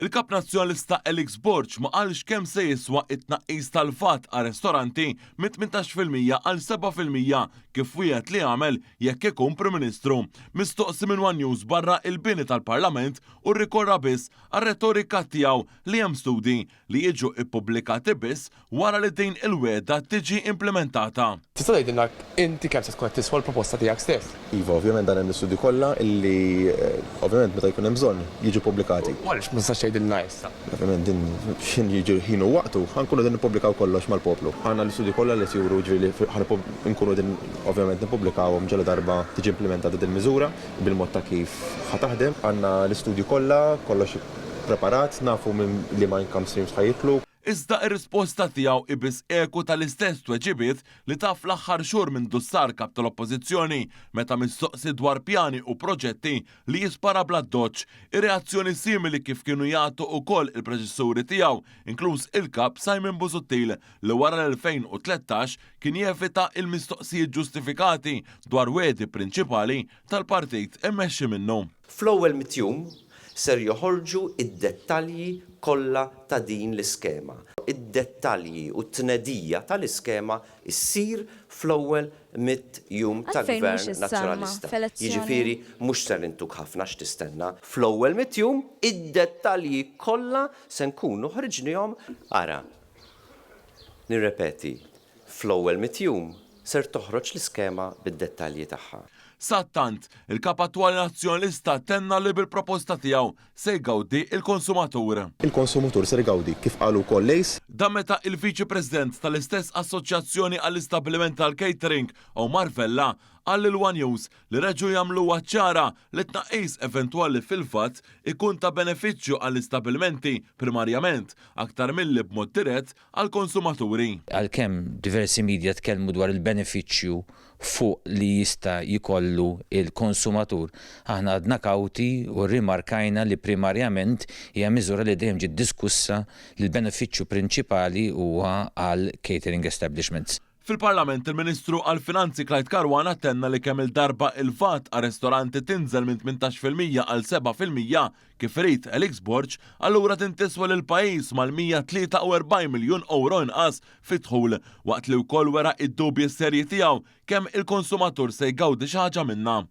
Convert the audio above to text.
Il-kap nazzjonalista Alex Borg ma qalx kemm se jiswa it-tnaqqis tal-vat għal ristoranti mit 18% għal 7% kif wieħed li għamel jekk ikun Prim Ministru. Mistoqsi minn One News barra il-bini tal-Parlament u rrikorra biss għar-retorika tiegħu li hemm studi li jiġu ippubblikati biss wara li din il-weda tiġi implementata. Tista' tgħidilna inti kemm se tkun qed tiswa l-proposta tiegħek stess? Iva, ovvjament dan l-istudju kollha illi ovvjament meta jkun hemm bżonn jiġu pubblikati. Għaliex ma tistax tgħidilna issa? Ovvjament din x'in jiġu ħinu waqtu, ħankunu din nippubblikaw kollox mal-poplu. Għandna l-istudju kollha li juru ġifieri nkunu din ovvjament nippubblikawhom ġala darba tiġi implementata din miżura bil-mod ta' kif ħataħdem. Għandna l-istudju kollha, kollox preparat, nafu minn li ma income streams ħajitlu. Iżda ir-risposta tiegħu ibis eku tal-istess tweġibiet li taf fl-aħħar xhur minn dussar kap tal-Oppożizzjoni meta mistoqsi dwar pjani u proġetti li jispara bla doċċ, ir-reazzjoni simili kif kienu jagħtu wkoll il-preġessuri tiegħu, inkluż il-kap Simon Busuttil li wara l-2013 kien jevita il-mistoqsijiet ġustifikati dwar wedi prinċipali tal-partit immexxi minnu. Fl-ewwel mitjum ser joħorġu id-dettalji kollha ta' din l-iskema. Id-dettalji u t-tnedija tal-iskema issir fl-ewwel mit-jum tal-Gvern Nazzjonalista. Jiġifieri mhux ser intuk ħafna x'tistenna. Fl-ewwel mit-jum id-dettalji kollha se nkunu ħriġnihom ara. Nirrepeti, fl-ewwel mit-jum ser toħroġ l-iskema bid-dettalji tagħha. Sattant, il-kap attwali nazzjonalista tenna li bil-proposta tiegħu se jgawdi il-konsumatur. Il-konsumatur se jgawdi kif qalu wkoll lejs. Da meta il-Viċi President tal-istess Assoċjazzjoni għall-Istabliment tal-Catering Omar Vella għall il-One News li reġu jagħmlu ċara li tnaqqis eventwali fil-fatt ikun ta' benefiċċju għall-istabilmenti primarjament aktar milli b'mod dirett għall-konsumaturi. Għalkemm diversi media tkellmu dwar il-benefiċċju fuq li jista' jkollu il-konsumatur. Aħna għadna kawti u rimarkajna li primarjament hija miżura li dejjem ġiet diskussa li l-benefiċċju prinċipali huwa għal catering establishments. Fil-Parlament, il-Ministru għal-Finanzi Klajt Karwan attenna li kemm il-darba il-vat għal ristoranti tinżel minn 18% għal 7% kif irid Alex Borg, allura tintiswa lil pajjiż mal-143 miljun euro inqas fid-dħul waqt li wkoll wera id-dubji serji tiegħu kemm il-konsumatur se jgawdi xi ħaġa minnha.